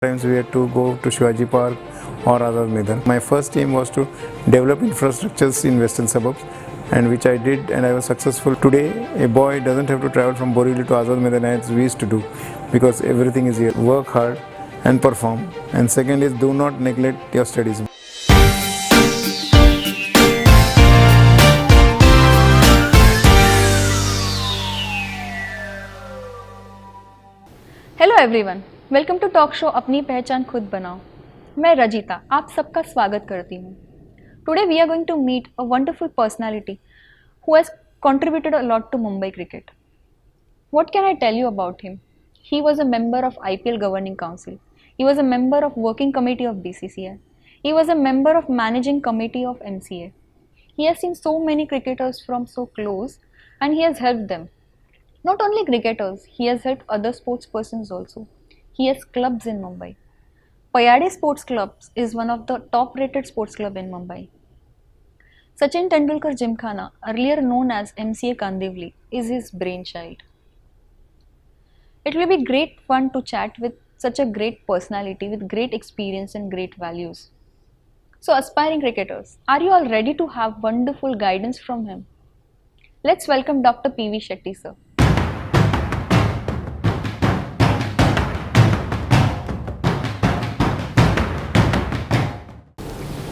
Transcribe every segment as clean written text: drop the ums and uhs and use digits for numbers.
Times we had to go to Shivaji Park or Azad Maidan. My first aim was to develop infrastructures in western suburbs, and which I did, and I was successful. Today, a boy doesn't have to travel from Borivali to Azad Maidan as we used to do, because everything is here. Work hard and perform. And second is, do not neglect your studies. Hello everyone, welcome to talk show अपनी पहचान खुद बनाओ। मैं रजिता आप सबका स्वागत करती हूँ। Today we are going to meet a wonderful personality who has contributed a lot to Mumbai cricket. What can I tell you about him? He was a member of IPL Governing Council. He was a member of Working Committee of BCCI. He was a member of Managing Committee of MCA. He has seen so many cricketers from so close, and he has helped them. Not only cricketers, he has helped other sports persons also. He has clubs in Mumbai. Payade Sports Clubs is one of the top rated sports club in Mumbai. Sachin Tendulkar Gymkhana, earlier known as MCA Kandivli, is his brainchild. It will be great fun to chat with such a great personality with great experience and great values. So aspiring cricketers, are you all ready to have wonderful guidance from him? Let's welcome Dr. P.V. Shetty sir.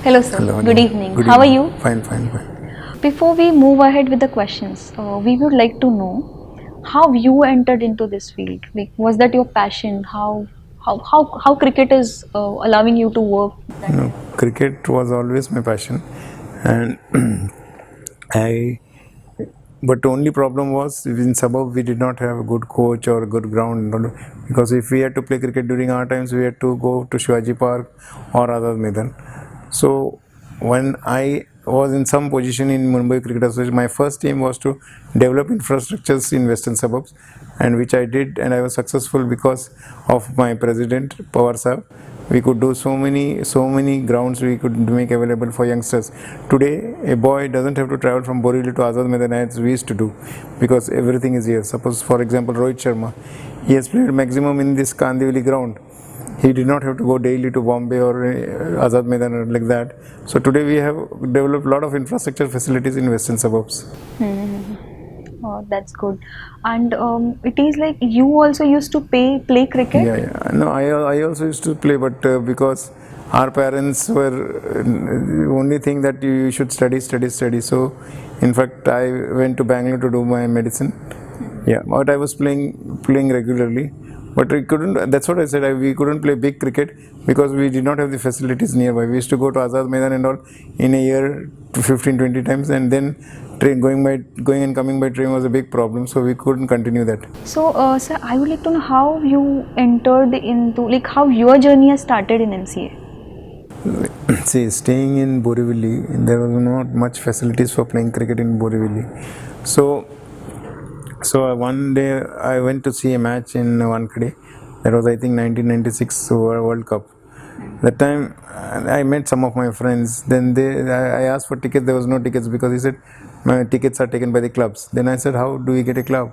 Hello sir, Hello. good evening. Good How are evening. you? Fine. Before we move ahead with the questions, we would like to know how you entered into this field. Like, was that your passion? How cricket is allowing you to work? No, cricket was always my passion, and But the only problem was in suburb we did not have a good coach or a good ground, because if we had to play cricket during our times, we had to go to Shivaji Park or Azad Maidan. So when I was in some position in Mumbai Cricket Association, my first aim was to develop infrastructures in western suburbs, and which I did, and I was successful because of my president Pawar Sahab. We could do so many grounds we could make available for youngsters. Today, a boy doesn't have to travel from Borivali to Azad Maidan as we used to do, because everything is here. Suppose, for example, Rohit Sharma, he has played maximum in this Kandivali ground. He did not have to go daily to Bombay or Azad Maidan or like that. So today we have developed a lot of infrastructure facilities in western suburbs. Oh, that's good. And it is like you also used to play cricket? Yeah. No, I also used to play, but because our parents were the only thing that you should study. So, in fact, I went to Bangalore to do my medicine. Yeah, but I was playing regularly. But we couldn't. That's what I said. We couldn't play big cricket because we did not have the facilities nearby. We used to go to Azad Maidan and all in a year to 15-20 times, and then going and coming by train was a big problem. So we couldn't continue that. So, sir, I would like to know how you entered into, like, how your journey has started in MCA. See, staying in Borivali, there was not much facilities for playing cricket in Borivali. So one day I went to see a match in Wankhede. That was, I think, 1996 World Cup. That time I met some of my friends. Then I asked for tickets. There was no tickets, because he said my tickets are taken by the clubs. Then I said, how do we get a club?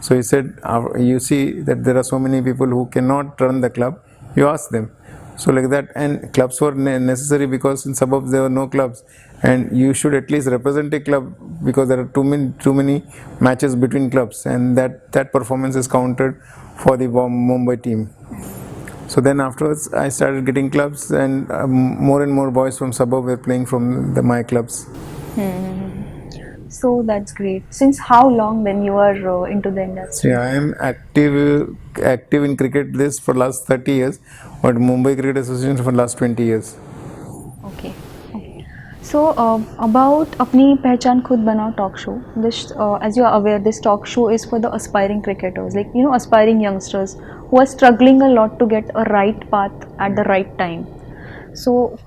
So he said, you see that there are so many people who cannot run the club. You ask them. So like that, and clubs were necessary because in suburbs there were no clubs, and you should at least represent a club, because there are too many matches between clubs, and that performance is counted for the Mumbai team. So then afterwards I started getting clubs, and more and more boys from suburb were playing from my clubs. So that's great. Since how long then you are into the industry? Yeah, I am active in cricket this for last 30 years, but Mumbai Cricket Association for last 20 years. Okay. So about अपनी पहचान खुद बनाओ talk show. This, as you are aware, this talk show is for the aspiring cricketers, like aspiring youngsters who are struggling a lot to get a right path at the right time. So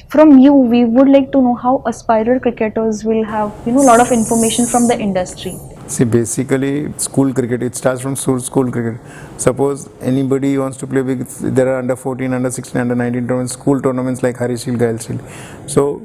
from you, we would like to know how aspiring cricketers will have a lot of information from the industry. See, basically, school cricket, it starts from school cricket. Suppose anybody wants to play big, there are under 14, under 16, under 19 tournaments, school tournaments like Hari Shield, Gael Shield. So,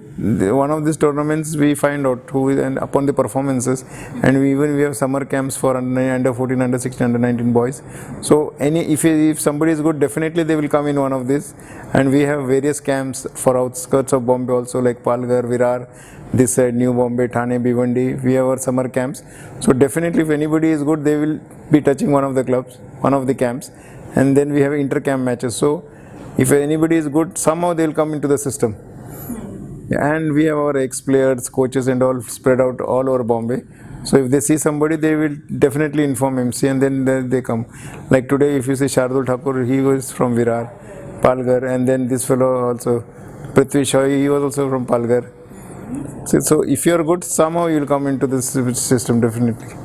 one of these tournaments we find out who is, and upon the performances, and we have summer camps for under 14, under 16, under 19 boys. So, if somebody is good, definitely they will come in one of these. And we have various camps for outskirts of Bombay also, like Palghar, Virar, this side New Bombay, Thane, Bhiwandi. We have our summer camps. So definitely if anybody is good, they will be touching one of the clubs, one of the camps. And then we have inter-camp matches. So if anybody is good, somehow they will come into the system. And we have our ex-players, coaches and all spread out all over Bombay. So if they see somebody, they will definitely inform MC, and then they come. Like today, if you see Shardul Thakur, he was from Virar, Palghar, and then this fellow also, Prithvi Shaw, he was also from Palghar. So if you are good, somehow you will come into this system definitely.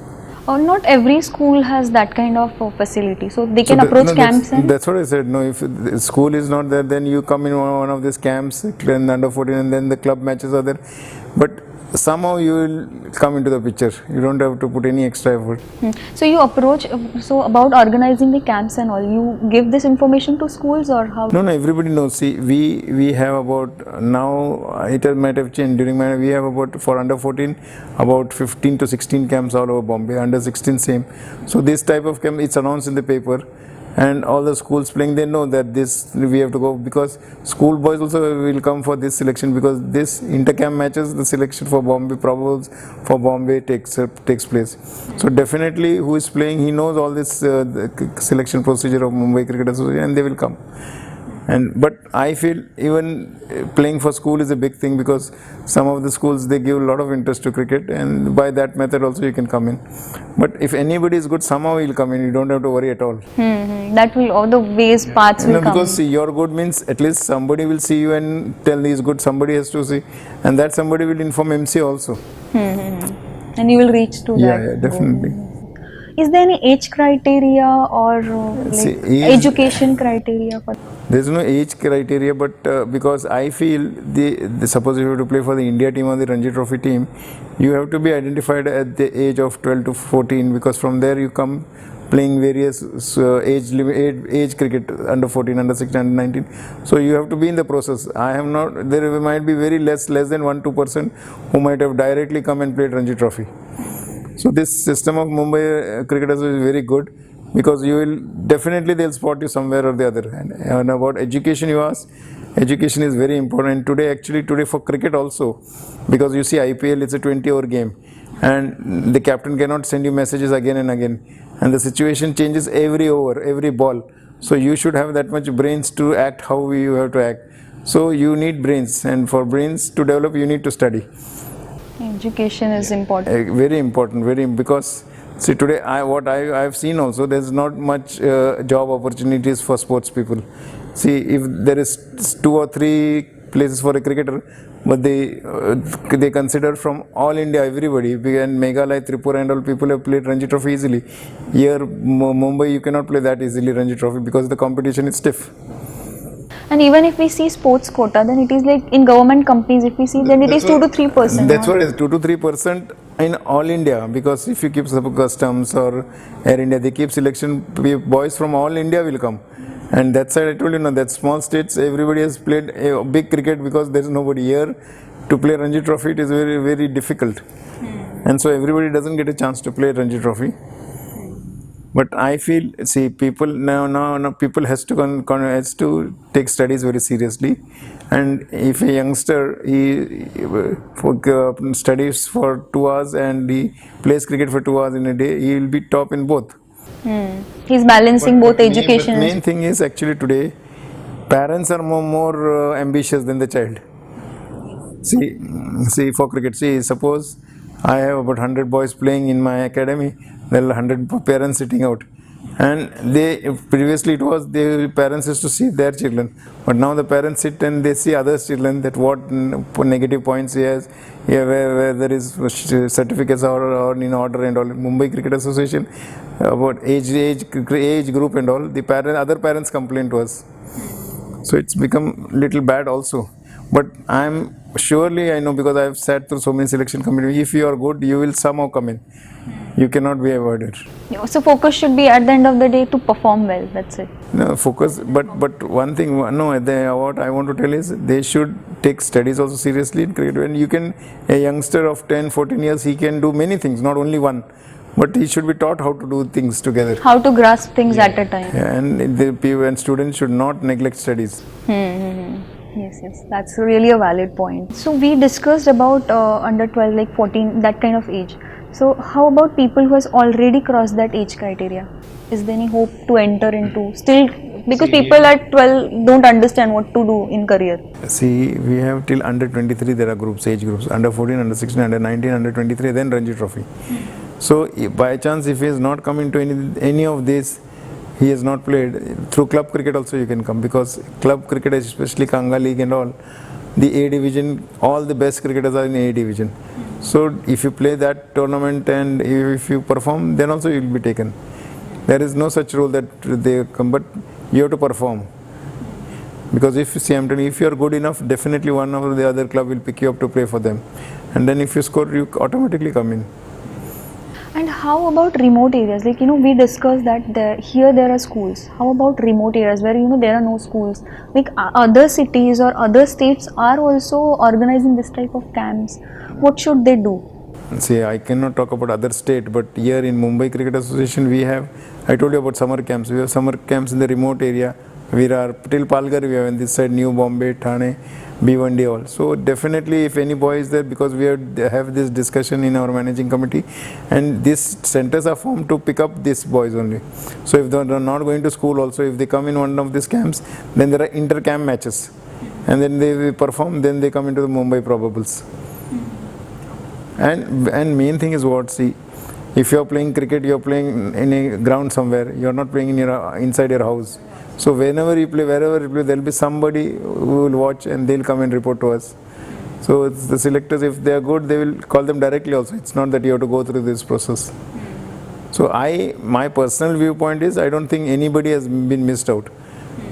Not every school has that kind of facility, so they can So approach no, camps and that's what I said. No, if the school is not there, then you come in one of these camps, under 14, and then the club matches are there. But somehow you will come into the picture. You don't have to put any extra effort. So you approach, so about organizing the camps and all, you give this information to schools or how? No, everybody knows. See, we have about, now it might have changed during my, we have about, for under 14, about 15 to 16 camps all over Bombay, under 16 same. So this type of camp, it's announced in the paper, and all the schools playing, they know that this we have to go, because school boys also will come for this selection, because this inter-camp matches, the selection for Bombay, probables for Bombay takes place. So definitely who is playing, he knows all this selection procedure of Mumbai Cricket Association, and they will come. But I feel even playing for school is a big thing, because some of the schools, they give a lot of interest to cricket, and by that method also you can come in. But if anybody is good, somehow he'll come in. You don't have to worry at all. That will, all the ways, paths will No, come. because see, you're good means at least somebody will see you and tell he is good. Somebody has to see, and that somebody will inform MC also. And you will reach to Yeah, that. definitely. Is there any age criteria or See, like age- education criteria for? There's no age criteria, but because I feel suppose you have to play for the India team or the Ranji Trophy team, you have to be identified at the age of 12 to 14, because from there you come playing various age cricket, under 14, under 16, under 19. So you have to be in the process. I have not. There might be very less than 1-2% who might have directly come and played Ranji Trophy. So this system of Mumbai Cricket Association is very good, because you will definitely, they'll spot you somewhere or the other. And about education, you ask, education is very important today for cricket also, because you see IPL, it's a 20-over game, and the captain cannot send you messages again and again, and the situation changes every over, every ball. So you should have that much brains to act how you have to act. So you need brains, and for brains to develop, you need to study. Education is important. Very important, because see today what I have seen also, there's not much job opportunities for sports people. See, if there is 2 or 3 places for a cricketer, but they consider from all India, everybody, and Meghalaya, Tripura and all, people have played Ranji Trophy easily. Here Mumbai, you cannot play that easily Ranji Trophy, because the competition is stiff. And even if we see sports quota, then it is like in government companies, if we see, then it is 2 to 3%. That's what it is, 2 to 3% in all India, because if you keep customs or Air India, they keep selection, boys from all India will come. And that side, I told you, that small states, everybody has played a big cricket, because there is nobody here to play Ranji Trophy. It is very, very difficult. And so everybody doesn't get a chance to play Ranji Trophy. But I feel, see, people now people has to take studies very seriously, and if a youngster studies for 2 hours and he plays cricket for 2 hours in a day, he will be top in both. He's balancing both education. The main thing is actually today, parents are more ambitious than the child. See for cricket, suppose I have about 100 boys playing in my academy, there are 100 parents sitting out, and previously it was the parents used to see their children, but now the parents sit and they see others' children, that what negative points he has, where there is certificates or in order and all. Mumbai Cricket Association, about age group and all, other parents complain to us. So it's become little bad also. But I know, because I have sat through so many selection committees, if you are good, you will somehow come in. You cannot be avoided. So focus should be at the end of the day to perform well. That's it. No focus, but one thing, no, what I want to tell is they should take studies also seriously in cricket. When you can, a youngster of 10, 14 years, he can do many things, not only one, but he should be taught how to do things together. How to grasp things at a time. Yeah, and students should not neglect studies. Yes, that's really a valid point. So we discussed about under 12, like 14, that kind of age. So how about people who has already crossed that age criteria? Is there any hope to enter into still, because people at 12 don't understand what to do in career? See, we have till under 23 there are groups, age groups, under 14, under 16, under 19, under 23, then Ranji Trophy. So by chance if he has not come into any of this, he has not played, through club cricket also you can come, because club cricket, especially Kanga League and all, the A division, all the best cricketers are in A division. So if you play that tournament and if you perform, then also you will be taken. There is no such rule that they come, but you have to perform. Because if you see, I'm telling you, if you are good enough, definitely one or the other club will pick you up to play for them. And then if you score, you automatically come in. And how about remote areas? Like, we discussed that there are schools. How about remote areas where, there are no schools? Like other cities or other states are also organizing this type of camps. What should they do? See, I cannot talk about other state, but here in Mumbai Cricket Association, we have, I told you about summer camps. We have summer camps in the remote area. We are till Palghar, we have on this side, New Bombay, Thane, B1D all. So definitely if any boy is there, because we have this discussion in our managing committee, and these centers are formed to pick up these boys only. So if they are not going to school also, if they come in one of these camps, then there are inter-camp matches. And then they perform, then they come into the Mumbai probables. And main thing is what, see, if you are playing cricket, you are playing in a ground somewhere, you are not playing in inside your house. So whenever you play, wherever you play, there will be somebody who will watch and they will come and report to us. So it's the selectors, if they are good, they will call them directly also. It's not that you have to go through this process. So my personal viewpoint is, I don't think anybody has been missed out.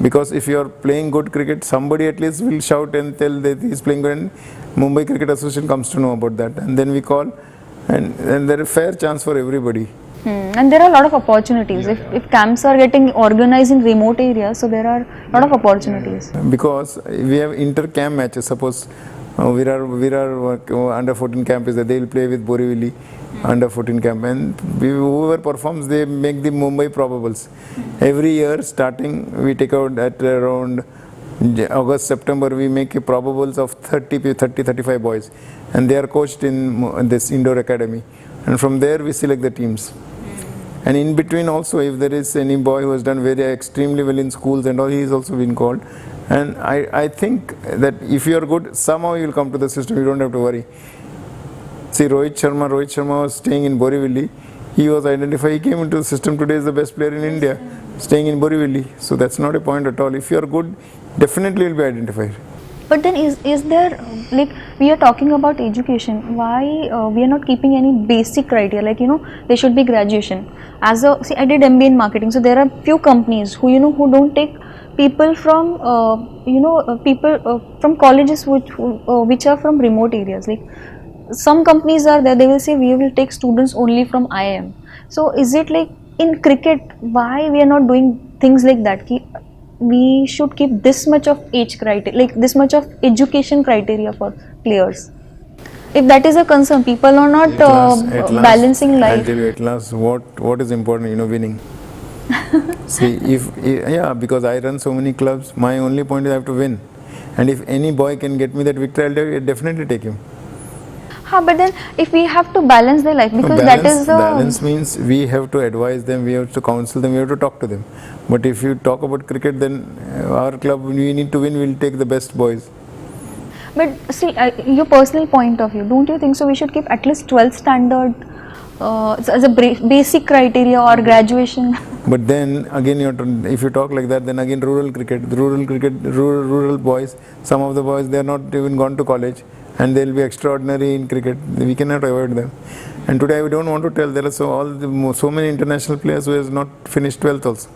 Because if you are playing good cricket, somebody at least will shout and tell that he is playing good, and Mumbai Cricket Association comes to know about that. And then we call, and there is a fair chance for everybody. And there are a lot of opportunities. If camps are getting organized in remote areas, so there are a lot of opportunities. Because we have inter-camp matches. Suppose Virar under 14 camp is there, they will play with Borivali under 14 camp, and whoever performs, they make the Mumbai probables. Every year starting, we take out at around August, September, we make probables of 35 boys, and they are coached in this indoor academy, and from there we select the teams. And in between also, if there is any boy who has done very extremely well in schools and all, he is also been called. And I think that if you are good, somehow you will come to the system, you don't have to worry. See, Rohit Sharma was staying in Borivali. He was identified, he came into the system today as the best player in India, staying in Borivali. So that's not a point at all. If you are good, definitely you will be identified. But then is there, like, we are talking about education, why we are not keeping any basic criteria, like, there should be graduation. See, I did MBA in marketing, so there are few companies who, who don't take people from, people from colleges which are from remote areas. Like, some companies are there, they will say we will take students only from IIM. So is it like in cricket, why we are not doing things like that? We should keep this much of age criteria, like this much of education criteria for players. If that is a concern, people are not balancing life. I'll tell you at last what is important, winning. See, because I run so many clubs, my only point is I have to win. And if any boy can get me that victory, I'll definitely take him. But then if we have to balance their life, because balance means we have to advise them, we have to counsel them, we have to talk to them. But if you talk about cricket, then our club, we need to win, we'll take the best boys. But see, your personal point of view, don't you think so we should keep at least 12th standard as a basic criteria, or graduation? But then again, if you talk like that, then again rural boys, some of the boys, they are not even gone to college, and they will be extraordinary in cricket. We cannot avoid them. And today I don't want to tell, there are so many international players who has not finished 12th also.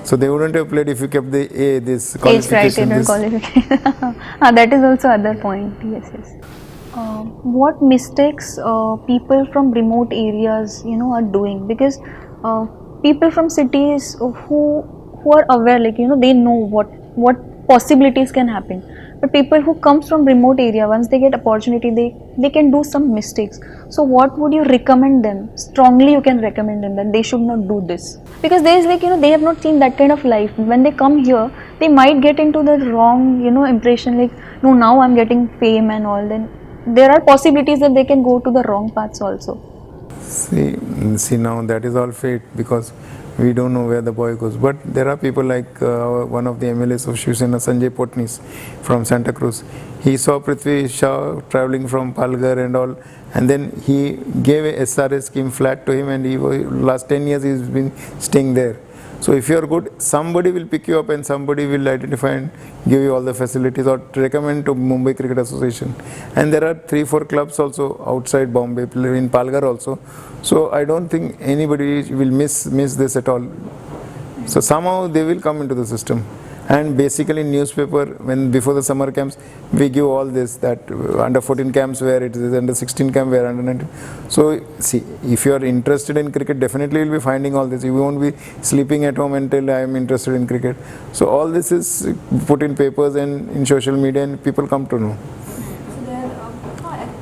So they wouldn't have played if you kept this qualification. Age criteria, qualification. That is also other point. Yes. What mistakes people from remote areas, are doing? Because people from cities who are aware, like, they know what possibilities can happen. But people who comes from remote area, once they get opportunity, they can do some mistakes. So what would you recommend them? Strongly, you can recommend them that they should not do this, because there is, like, they have not seen that kind of life. When they come here, they might get into the wrong, impression, like, no, now I'm getting fame and all. Then there are possibilities that they can go to the wrong paths also. See, now that is all fate, because we don't know where the boy goes. But there are people like one of the MLAs of Shiv Sena, Sanjay Potnis from Santa Cruz. He saw Prithvi Shaw traveling from Palghar and all, and then he gave a SRA scheme flat to him, and last 10 years he's been staying there. So if you are good, somebody will pick you up and somebody will identify and give you all the facilities, or recommend to Mumbai Cricket Association. And there are 3-4 clubs also outside Bombay, in Palghar also. So I don't think anybody will miss this at all. So somehow they will come into the system. And basically newspaper, when before the summer camps, we give all this, that under 14 camps where it is, under 16 camp where under 19. So see, if you are interested in cricket, definitely you will be finding all this. You won't be sleeping at home and tell I am interested in cricket. So all this is put in papers and in social media, and people come to know.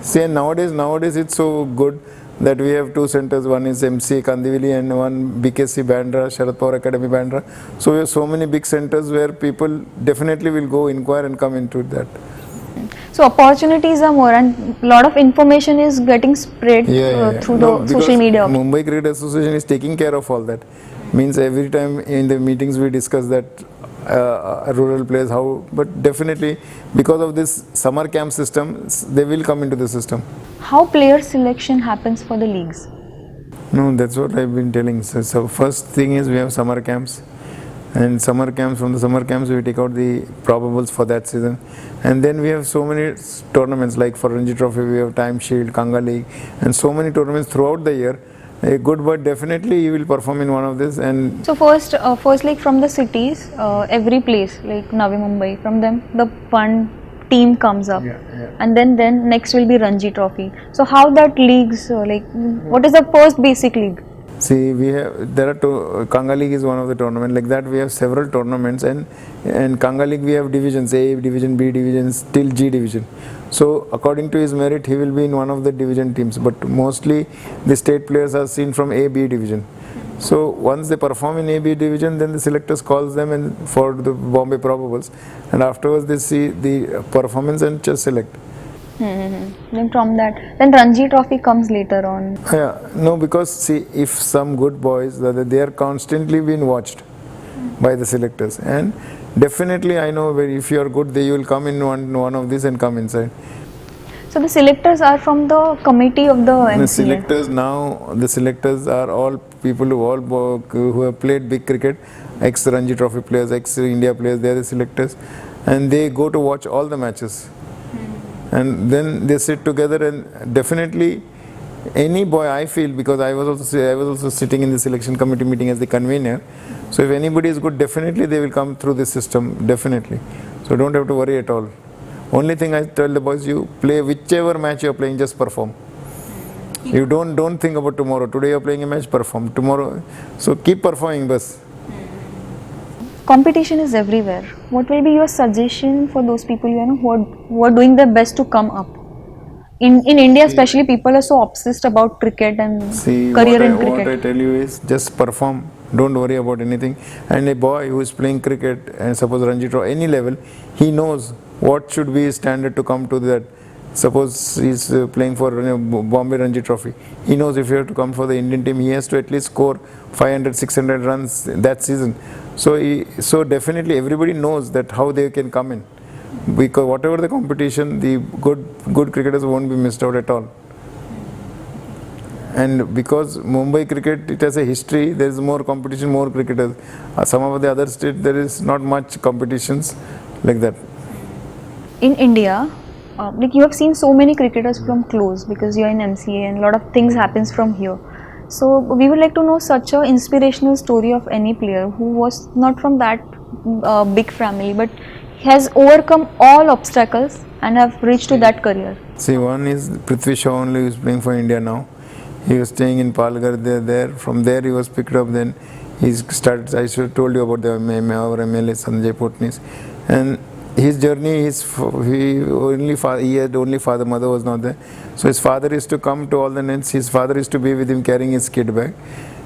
See, and nowadays it's so good that we have 2 centers. One is MCA Kandivali and one BKC Bandra, Sharad Pawar Academy Bandra. So we have so many big centers where people definitely will go inquire and come into that. So opportunities are more, and a lot of information is getting spread through the social media. Mumbai Cricket Association is taking care of all that. Means every time in the meetings we discuss that rural players how, but definitely because of this summer camp system, they will come into the system. How player selection happens for the leagues? No, that's what I've been telling. So first thing is we have summer camps, and from the summer camps we take out the probables for that season, and then we have so many tournaments, like for Ranji Trophy we have Time Shield, Kanga League, and so many tournaments throughout the year. A good boy definitely he will perform in one of this. And so first like from the cities, every place like Navi Mumbai, from them the one team comes up, and then next will be Ranji Trophy. So how that leagues, like, what is the first basic league? See, Kanga League is one of the tournaments. Like that we have several tournaments, and Kanga League we have divisions, A division, B divisions, till G division. So according to his merit he will be in one of the division teams, but mostly the state players are seen from A, B division. So once they perform in A, B division, then the selectors calls them and for the Bombay probables, and afterwards they see the performance and just select. Then from that, then Ranji Trophy comes later on. Yeah, no, because see, if some good boys, they are constantly being watched by the selectors, and definitely I know if you are good, you will come in one of these and come inside. So the selectors are from the committee of the MCA. The selectors are all people who have played big cricket, ex Ranji Trophy players, ex India players. They are the selectors, and they go to watch all the matches. And then they sit together, and definitely any boy, I feel, because I was also sitting in the selection committee meeting as the convener. So if anybody is good, definitely they will come through this system, definitely. So don't have to worry at all. Only thing I tell the boys, you play whichever match you are playing, just perform. You don't think about tomorrow. Today you are playing a match, perform. Tomorrow, so keep performing, bas. Competition is everywhere. What will be your suggestion for those people who are doing their best to come up? In India especially, people are so obsessed about cricket and career in cricket. What I tell you is just perform. Don't worry about anything. And a boy who is playing cricket, and suppose Ranji Trophy, any level, he knows what should be his standard to come to that. Suppose he's playing for Bombay Ranji Trophy. He knows if he has to come for the Indian team, he has to at least score 500, 600 runs that season. So definitely everybody knows that how they can come in. Because whatever the competition, the good cricketers won't be missed out at all. And because Mumbai cricket, it has a history, there is more competition, more cricketers. Some of the other states, there is not much competitions like that. In India, like, you have seen so many cricketers from close, because you are in MCA and a lot of things happens from here. So we would like to know such an inspirational story of any player who was not from that big family, but has overcome all obstacles and have reached to that career. See, one is Prithvi Shaw only, who is playing for India now. He was staying in Palghar there. From there he was picked up. Then he started. I should have told you about our MLA Sanjay Potnis, and his journey. He had only father. Mother was not there. So his father used to come to all the nets. His father used to be with him carrying his kit bag,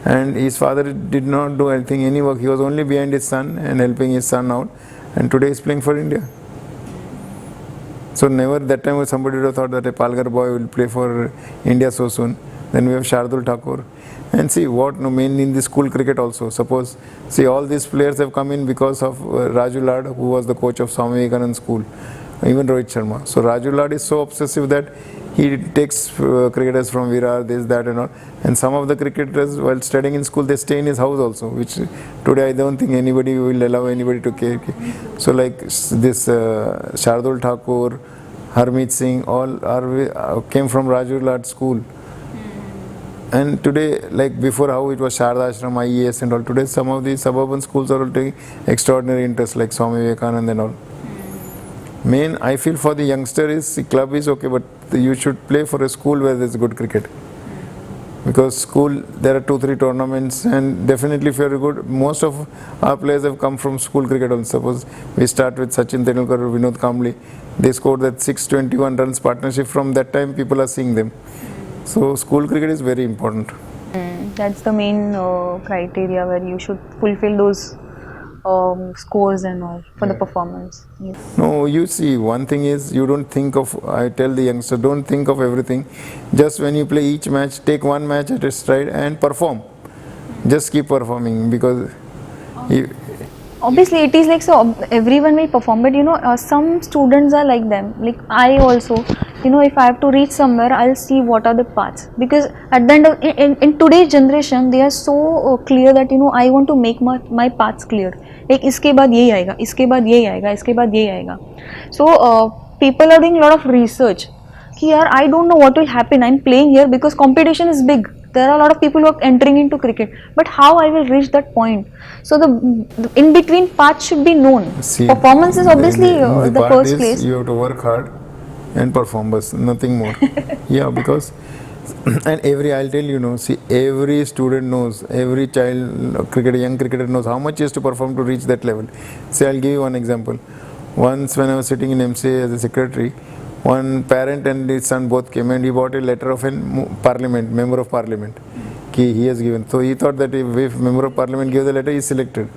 and his father did not do anything, any work. He was only behind his son and helping his son out. And today he's playing for India. So never that time somebody would have thought that a Palghar boy will play for India so soon. Then we have Shardul Thakur. And see what, no, mainly in the school cricket also. Suppose, see, all these players have come in because of Raju Lad, who was the coach of Swami Vivekananda School, even Rohit Sharma. So Raju Lad is so obsessive that he takes cricketers from Virar, this, that and all. And some of the cricketers, while studying in school, they stay in his house also, which today I don't think anybody will allow anybody to care. So like this Shardul Thakur, Harmeet Singh, all came from Raju Lad school. And today, like before how it was Sharda Ashram, IES and all, today some of the suburban schools are all taking extraordinary interest, like Swami Vivekananda and all. Main, I feel for the youngster is, the club is okay, but you should play for a school where there's good cricket. Because school, there are 2-3 tournaments, and definitely if you're good, most of our players have come from school cricket also. Suppose we start with Sachin Tendulkar, Vinod Kambli, they scored that 621 runs partnership. From that time people are seeing them. So school cricket is very important. That's the main criteria where you should fulfill those scores and all for the performance. Yes. No, you see, one thing is, you don't think of, I tell the youngster, don't think of everything. Just when you play each match, take one match at a stride and perform. Just keep performing, because Obviously it is like, so everyone will perform, but some students are like them, like I also, if I have to reach somewhere, I'll see what are the paths, because at the end of in today's generation they are so clear that I want to make my paths clear, like iske baad yehi aayega, iske baad yehi aayega, iske baad yehi aayega. So people are doing a lot of research ki yaar, I don't know what will happen, I'm playing here because competition is big, there are a lot of people who are entering into cricket, but how I will reach that point? So the in between path should be known. see, Performance is obviously the the part first is place. you have to work hard and perform, but nothing more. Yeah, because and I'll tell you, see, every student knows, every child, young cricketer knows how much he has to perform to reach that level. See, I'll give you one example. Once when I was sitting in MCA as a secretary, one parent and his son both came, and he bought a letter of a member of parliament. He has given. So he thought that if member of parliament gave the letter, he is selected.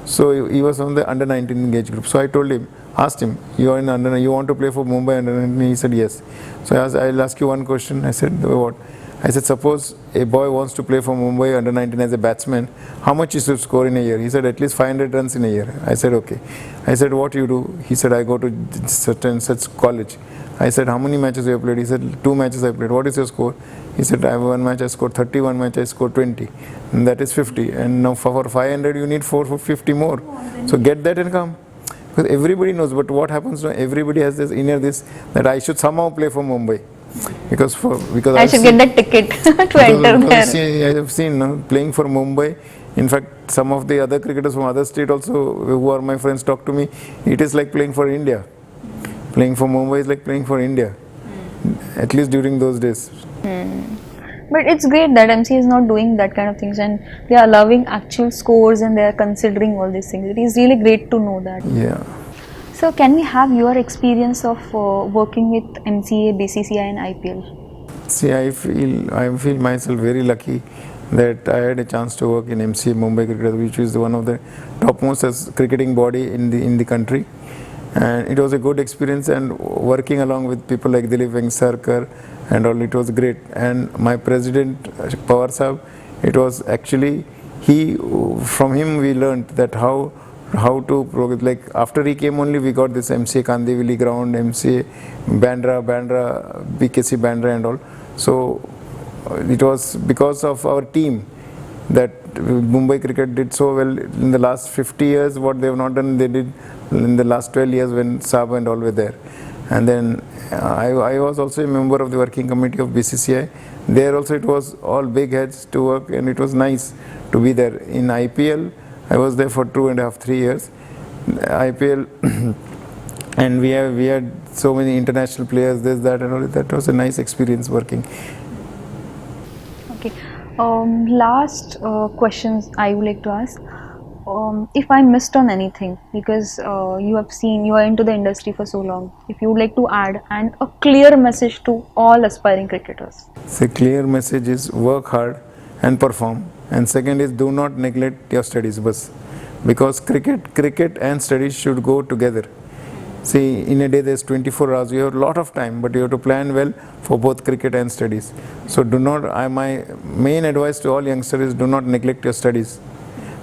So he was on the under 19 age group. So I told him, asked him, you want to play for Mumbai under 19? He said yes. So I'll ask you one question. I said, what? I said, suppose a boy wants to play for Mumbai under 19 as a batsman, how much he should score in a year? He said, at least 500 runs in a year. I said, okay. I said, what you do? He said, I go to such college. I said, how many matches you have played? He said, 2 matches I played. What is your score? He said, I have 1 match I scored 30, 1 match I scored 20. And that is 50. And now for 500 you need 450 more. So get that and come. Because everybody knows, but what happens now, everybody has this inner that I should somehow play for Mumbai. Because I should get that ticket to enter there. I have seen playing for Mumbai. In fact, some of the other cricketers from other state also, who are my friends, talk to me. It is like playing for India. Playing for Mumbai is like playing for India. At least during those days. But it's great that MC is not doing that kind of things, and they are allowing actual scores and they are considering all these things. It is really great to know that. Yeah. So can we have your experience of working with MCA, BCCI and IPL? See, I feel myself very lucky that I had a chance to work in MCA Mumbai Cricket, which is one of the topmost cricketing body in the country. And it was a good experience, and working along with people like Dilip Vengsarkar and all, it was great. And my president Pawar Sahab, it was actually from him we learnt that how to progress. Like after he came only, we got this MCA Kandivali ground, MCA Bandra, BKC Bandra and all. So it was because of our team that Mumbai cricket did so well in the last 50 years. What they have not done, they did in the last 12 years when Saab and all were there. And then I was also a member of the working committee of BCCI. There also it was all big heads to work, and it was nice to be there. In IPL, I was there for 2.5-3 years. IPL, and we had so many international players, this, that, and all. That was a nice experience working. Okay. Last questions I would like to ask. If I missed on anything, because you have seen, you are into the industry for so long, if you would like to add and a clear message to all aspiring cricketers. So clear message is work hard and perform, and second is do not neglect your studies, bus, because cricket and studies should go together. See, in a day there's 24 hours, you have a lot of time, but you have to plan well for both cricket and studies. So do not, my main advice to all youngsters is do not neglect your studies.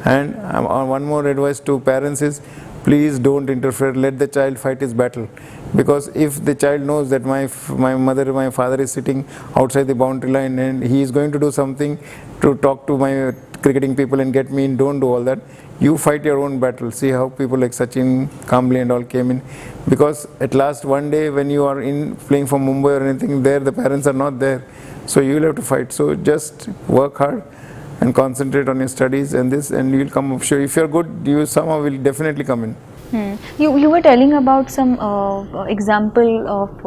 And one more advice to parents is, please don't interfere, let the child fight his battle. Because if the child knows that my mother, my father is sitting outside the boundary line and he is going to do something to talk to my cricketing people and get me in, don't do all that. You fight your own battle. See how people like Sachin, Kambli and all came in. Because at last one day when you are in playing for Mumbai or anything, there the parents are not there. So you will have to fight. So just work hard and concentrate on your studies and this, and you will come up. Sure, if you're good, you somehow will definitely come in. You were telling about some example of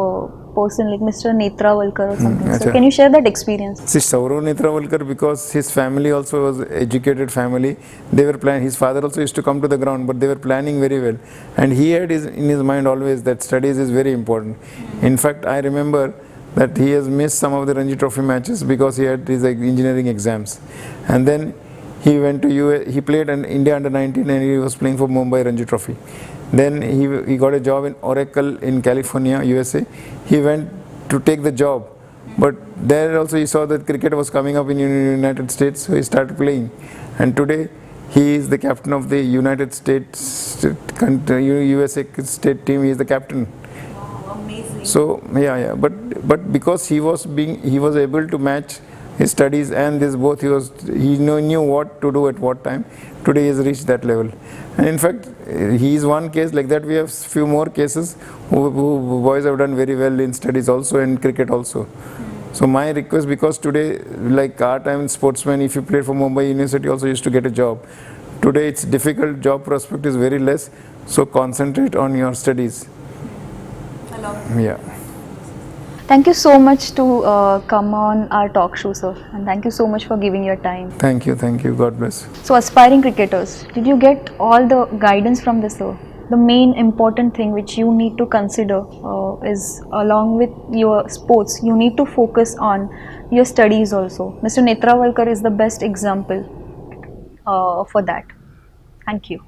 person like Mr. Netrawalkar or something. So acha. can you share that experience? See, Saurav Netrawalkar, because his family also was educated family, they were planning, his father also used to come to the ground, but they were planning very well. And he had in his mind always that studies is very important. In fact, I remember that he has missed some of the Ranji Trophy matches because he had his engineering exams. And then he went to he played in India under 19 and he was playing for Mumbai Ranji Trophy. Then he got a job in Oracle in California, USA. He went to take the job, but there also he saw that cricket was coming up in United States, so he started playing. And today he is the captain of the United States USA state team. He is the captain. Amazing. So yeah, but because he was able to match his studies and this both, he knew what to do at what time. Today he has reached that level, and in fact he is one case like that. We have few more cases who boys have done very well in studies also and cricket also. So my request, because today like our time sportsmen, if you play for Mumbai University also used to get a job. Today it's difficult, job prospect is very less, so concentrate on your studies. I love it. Yeah. Thank you so much to come on our talk show, sir, and thank you so much for giving your time. Thank you, God bless. So, aspiring cricketers, did you get all the guidance from the sir? The main important thing which you need to consider is, along with your sports, you need to focus on your studies also. Mr. Netrawalkar is the best example for that. Thank you.